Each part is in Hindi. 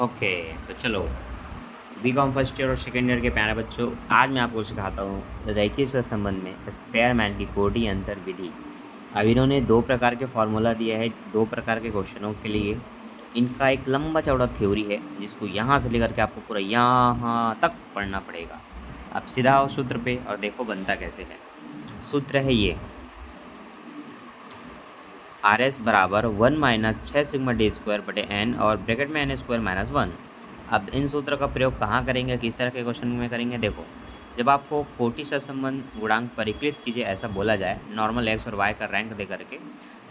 ओके, तो चलो बीकॉम फर्स्ट ईयर और सेकेंड ईयर के प्यारे बच्चों, आज मैं आपको सिखाता हूँ रेखीय संबंध में स्पेयरमैन की कोटि अंतर विधि। अब इन्होंने दो प्रकार के फॉर्मूला दिया है, दो प्रकार के क्वेश्चनों के लिए। इनका एक लंबा चौड़ा थ्योरी है जिसको यहाँ से लेकर के आपको पूरा यहाँ तक पढ़ना पड़ेगा। अब सीधा आओ सूत्र पे और देखो बनता कैसे है। सूत्र है ये, आर एस बराबर 1-6σd² और ब्रैकेट में n² -1। अब इन सूत्र का प्रयोग कहाँ करेंगे, किस तरह के क्वेश्चन में करेंगे? देखो, जब आपको कोटि सहसंबंध गुणांक परिकृत कीजिए ऐसा बोला जाए, नॉर्मल एक्स और वाई का रैंक दे करके,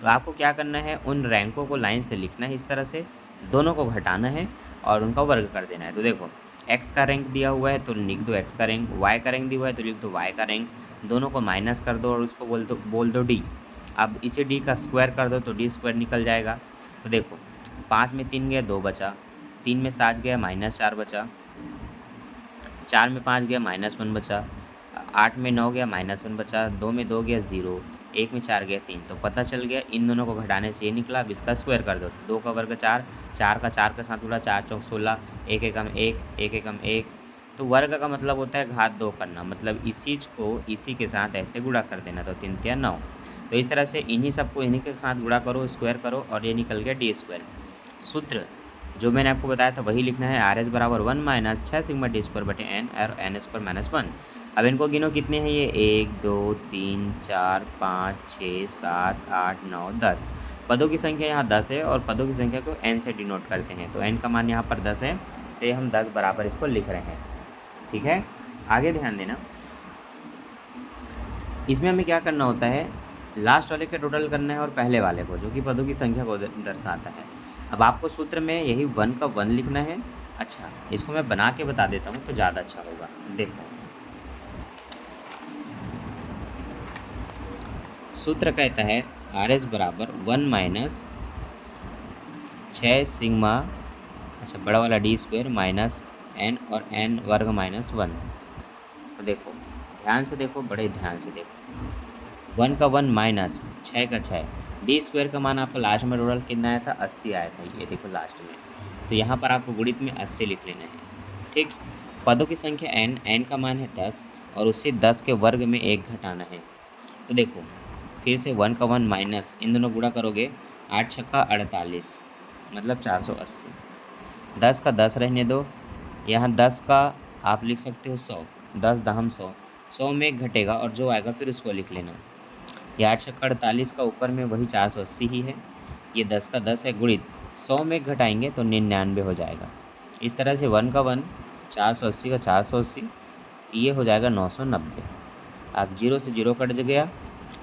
तो आपको क्या करना है, उन रैंकों को लाइन से लिखना है इस तरह से, दोनों को घटाना है और उनका वर्ग कर देना है। तो देखो, एक्स का रैंक दिया हुआ है तो लिख दो एक्स का रैंक, वाई का रैंक दिया हुआ है तो लिख दो वाई का रैंक, दोनों को माइनस कर दो और उसको बोल दो डी। अब इसे डी का स्क्वायर कर दो तो डी² निकल जाएगा। तो देखो, 5 में 3 गया 2 बचा, 3 में 7 गया -4 बचा, 4 में 5 गया -1 बचा, 8 में 9 गया -1 बचा, 2 में 2 गया 0, 1 में 4 गया 3। तो पता चल गया इन दोनों को घटाने से ये निकला। अब इसका स्क्वायर कर दो, 2 का वर्ग 4, 4 का 4 के साथ उड़ा, 4 चौक 16, 1 एकम 1, 1 एकम 1। तो वर्ग का मतलब होता है घात 2 करना, मतलब इस चीज़ को इसी के साथ ऐसे गुणा कर देना। तो 3 तिया 9। तो इस तरह से इन्हीं सबको इन्हीं के साथ गुणा करो, स्क्वायर करो और ये निकल गया डी²। सूत्र जो मैंने आपको बताया था वही लिखना है, आर एस बराबर 1-6σd² और n²-1। अब इनको गिनो कितने हैं ये, 1 2 3 4 5 6 7 8 9 10। पदों की संख्या यहाँ 10 है और पदों की संख्या को n से डिनोट करते हैं, तो n का मान यहाँ पर 10 है, तो ये हम 10 बराबर इसको लिख रहे हैं। ठीक है, आगे ध्यान देना। इसमें हमें क्या करना होता है, लास्ट वाले के टोटल करना है और पहले वाले को, जो कि पदों की संख्या को दर्शाता है। अब आपको सूत्र में यही 1 का 1 लिखना है। अच्छा, इसको मैं बना के बता देता हूँ तो ज़्यादा अच्छा होगा। देखो, सूत्र कहता है आर एस बराबर 1-6 अच्छा बड़ा वाला d² माइनस n और n वर्ग -1। तो देखो, ध्यान से देखो, बड़े ध्यान से देखो, 1 का 1 माइनस 6 का 6, d² का मान आपको लास्ट में टोटल कितना आया था, 80 आया था। ये देखो लास्ट में, तो यहाँ पर आपको गुणित में 80 लिख लेना है। ठीक, पदों की संख्या n का मान है 10 और उससे 10 के वर्ग में 1 घटाना है। तो देखो, फिर से 1 का 1 माइनस, इन दोनों गुणा करोगे, 8 छक्का 48 मतलब 480। 10 का 10 रहने दो, यहाँ 10 का आप लिख सकते हो 100, 10 दहम 100, 100 में 1 घटेगा और जो आएगा फिर उसको लिख लेना। ये 8 छक्का 48 का ऊपर में वही 480 ही है, ये 10 का 10 है, गुणित 100 में 1 घटाएंगे तो 99 हो जाएगा। इस तरह से 1 का 1, 480 का 480, ये हो जाएगा 990। अब 0 से 0 कट गया।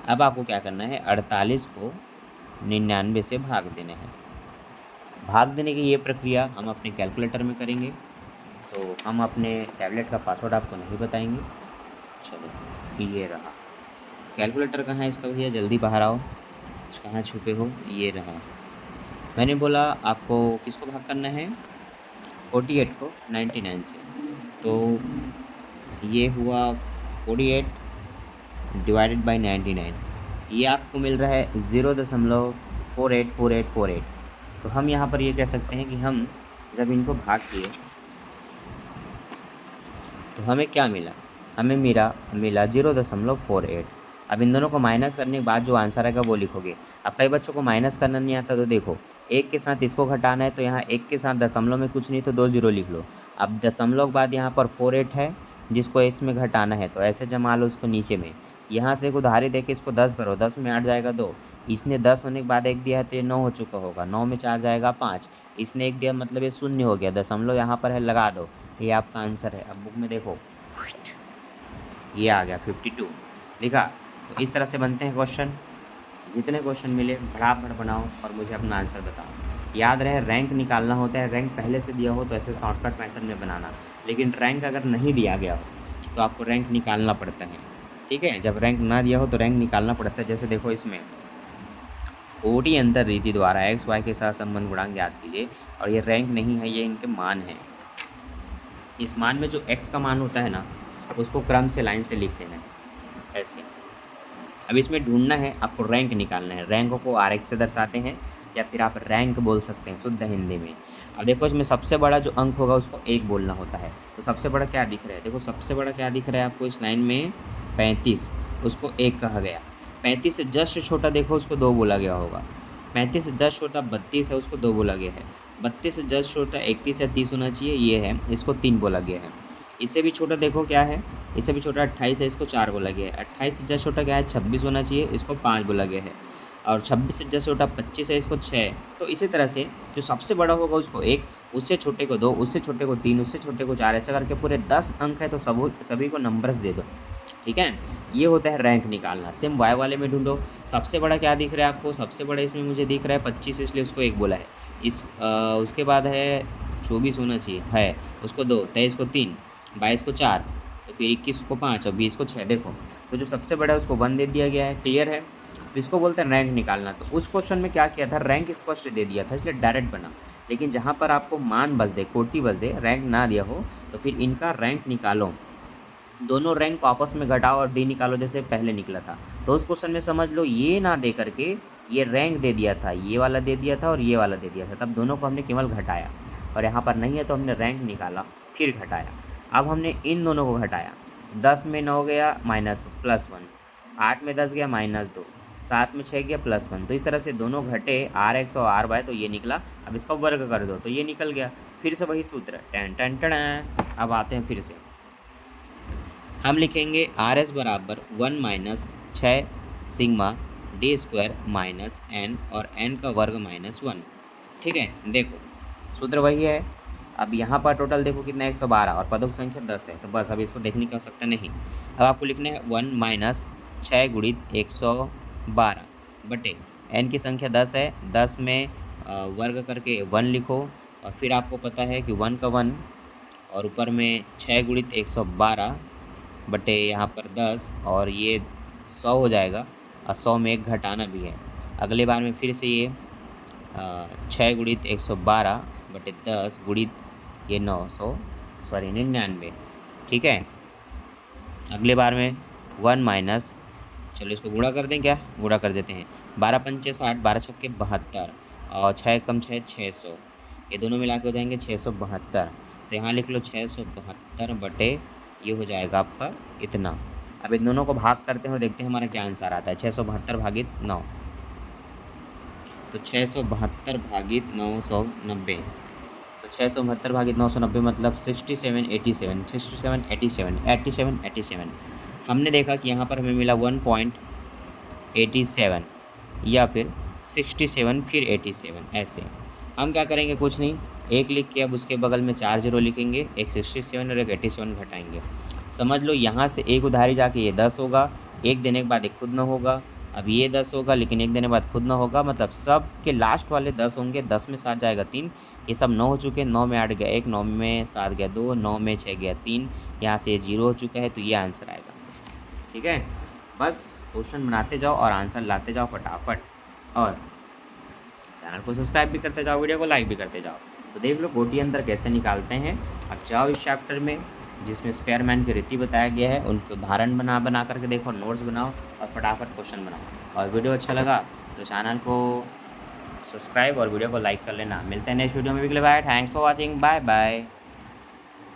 अब आपको क्या करना है, 48 को 99 से भाग देना है। भाग देने की ये प्रक्रिया हम अपने कैलकुलेटर में करेंगे, तो हम अपने टैबलेट का पासवर्ड आपको नहीं बताएंगे। चलो, ये रहा कैलकुलेटर। कहाँ है इसका भैया, जल्दी बाहर आओ, कहाँ छुपे हो, ये रहा। मैंने बोला आपको किसको भाग करना है, 48 को 99 से, तो ये हुआ 48 डिवाइडेड बाई 99, ये आपको मिल रहा है 0.484848। तो हम यहाँ पर ये कह सकते हैं कि हम जब इनको भाग किए तो हमें क्या मिला, हमें मिला 0.48। अब इन दोनों को माइनस करने के बाद जो आंसर आएगा वो लिखोगे। अब कई बच्चों को माइनस करना नहीं आता, तो देखो, एक के साथ इसको घटाना है तो यहाँ एक के साथ दशमलव में कुछ नहीं तो 2 0 लिख लो। अब दशमलव के बाद यहाँ पर 48 है जिसको इसमें घटाना है, तो ऐसे जमा लो उसको नीचे में। यहाँ से एक उधारी दे के इसको 10 करो, 10 में 8 जाएगा 2, इसने 10 होने के बाद 1 दिया है तो ये 9 हो चुका होगा, 9 में 4 जाएगा 5, इसने 1 दिया मतलब ये 0 हो गया, दशमलव यहाँ पर है लगा दो, ये आपका आंसर है। अब बुक में देखो, ये आ गया 52 लिखा। तो इस तरह से बनते हैं क्वेश्चन। जितने क्वेश्चन मिले फटाफट बनाओ और मुझे अपना आंसर बताओ। याद रहे, रैंक निकालना होता है, रैंक पहले से दिया हो तो ऐसे शॉर्टकट पैटर्न में बनाना, लेकिन रैंक अगर नहीं दिया गया हो तो आपको रैंक निकालना पड़ता है। ठीक है, जब रैंक ना दिया हो तो रैंक निकालना पड़ता है। जैसे देखो, इसमें कोटि अंतर रीति द्वारा एक्स वाई के साथ संबंध गुणांक ज्ञात कीजिए, और ये रैंक नहीं है, ये इनके मान है। इस मान में जो एक्स का मान होता है ना, उसको क्रम से लाइन से लिख लेना है ऐसे। अब इसमें ढूंढना है, आपको रैंक निकालना है। रैंक को RX से दर्शाते हैं या फिर आप रैंक बोल सकते हैं शुद्ध हिंदी में। अब देखो इसमें सबसे बड़ा जो अंक होगा उसको 1 बोलना होता है। तो सबसे बड़ा क्या दिख रहा है, देखो सबसे बड़ा क्या दिख रहा है आपको इस लाइन में, 35, उसको 1 कहा गया। 35 से जस्ट छोटा देखो उसको 2 बोला गया होगा। 35 से जस्ट छोटा 32 है, उसको 2 बोला गया है। 32 से जस्ट छोटा 31 या 30 होना चाहिए, ये है, इसको 3 बोला गया है। इससे भी छोटा देखो क्या है, इससे भी छोटा 28 है, इसको 4 बोला गया है। 28 से जस्ट छोटा क्या है, 26 होना चाहिए, इसको 5 बोला गया है। और 26 से जस्ट छोटा 25 है, इसको 6। तो इसी तरह से जो सबसे बड़ा होगा उसको 1, उससे छोटे को 2, उससे छोटे को 3, उससे छोटे को 4, ऐसा करके पूरे 10 अंक है तो सभी को नंबर्स दे दो। ठीक है, ये होता है रैंक निकालना। सेम वाई वाले में ढूंढो, सबसे बड़ा क्या दिख रहा है आपको, सबसे बड़ा इसमें मुझे दिख रहा है 25, इसलिए उसको 1 बोला है। उसके बाद है 24 होना चाहिए है, उसको 2, 23 को 3, 22 को 4, तो फिर 21 को 5 और 20 को 6। देखो तो जो सबसे बड़ा है उसको 1 दे दिया गया है, क्लियर है। तो इसको बोलते हैं रैंक निकालना। तो उस क्वेश्चन में क्या किया था, रैंक स्पष्ट दे दिया था इसलिए डायरेक्ट बना। लेकिन जहाँ पर आपको मान बस दे, कोटि बस दे, रैंक ना दिया हो, तो फिर इनका रैंक निकालो। दोनों रैंक को आपस में घटाओ और डी निकालो जैसे पहले निकला था। तो उस क्वेश्चन में समझ लो ये ना दे करके ये रैंक दे दिया था, ये वाला दे दिया था और ये वाला दे दिया था, तब दोनों को हमने केवल घटाया। और यहाँ पर नहीं है तो हमने रैंक निकाला फिर घटाया। अब हमने इन दोनों को घटाया, 10 में 9 गया -+1, 8 में 10 गया -2, 7 में 6 गया +1। तो इस तरह से दोनों घटे RX और RY, तो ये निकला। अब इसका वर्ग कर दो तो ये निकल गया। फिर से वही सूत्र, टन टन टन। अब आते हैं फिर से, हम लिखेंगे RS बराबर 1 - 6 सिग्मा d² माइनस n और n का वर्ग -1। ठीक है, देखो सूत्र वही है। अब यहाँ पर टोटल देखो कितना 112 और पदों की संख्या 10 है, तो बस अब इसको देखने की आवश्यकता नहीं। अब आपको लिखना है 1 - 6 × 112 बटे n की संख्या 10 है, 10 में वर्ग करके 1 लिखो। और फिर आपको पता है कि 1 का 1 और ऊपर में 6 × 112 बटे यहाँ पर 10 और ये 100 हो जाएगा। और 100 में 1 घटाना भी है। अगले बार में फिर से ये 6 × 112 बटे 10 गुणित ये 99। ठीक है, अगले बार में 1 - चलो इसको गुणा कर दें, क्या गुणा कर देते हैं, 12 × 5 = 60, 12 × 6 = 72 और 6 कम 6 600, ये दोनों मिला के हो जाएंगे 672। तो यहाँ लिख लो 672 बटे ये हो जाएगा आपका इतना। अब इन दोनों को भाग करते हैं और देखते हैं हमारा क्या आंसर आता है। 672 भागित 9, तो 672 भागित 990, तो 672 भागित 990 मतलब 67 हमने देखा कि यहाँ पर हमें मिला 1.87 या फिर 67 फिर 87। ऐसे हम क्या करेंगे, कुछ नहीं, 1 लिख के अब उसके बगल में 4 0 लिखेंगे, एक 67 और एक 87 घटाएंगे। समझ लो यहाँ से एक उधारी जाके ये 10 होगा, एक देने के बाद एक खुद न होगा। अब ये 10 होगा लेकिन एक देने के बाद खुद न होगा, मतलब सब के लास्ट वाले 10 होंगे। 10 में 7 जाएगा 3, ये सब 9 हो चुके हैं। 9 में 8 गया 1, 9 में 7 गया 2, 9 में 6 गया 3, यहाँ से ये 0 हो चुका है, तो ये आंसर आएगा। ठीक है, बस क्वेश्चन बनाते जाओ और आंसर लाते जाओ फटाफट, और चैनल को सब्सक्राइब भी करते जाओ, वीडियो को लाइक भी करते जाओ। तो देख लो कोटि अंतर कैसे निकालते हैं। अब जाओ इस चैप्टर में जिसमें स्पेयरमैन की रीति बताया गया है, उनके उदाहरण बना करके देखो, नोट्स बनाओ और फटाफट क्वेश्चन बनाओ। और वीडियो अच्छा लगा तो चैनल को सब्सक्राइब और वीडियो को लाइक कर लेना। मिलते हैं नेक्स्ट वीडियो में, भी bye, thanks for watching, bye bye.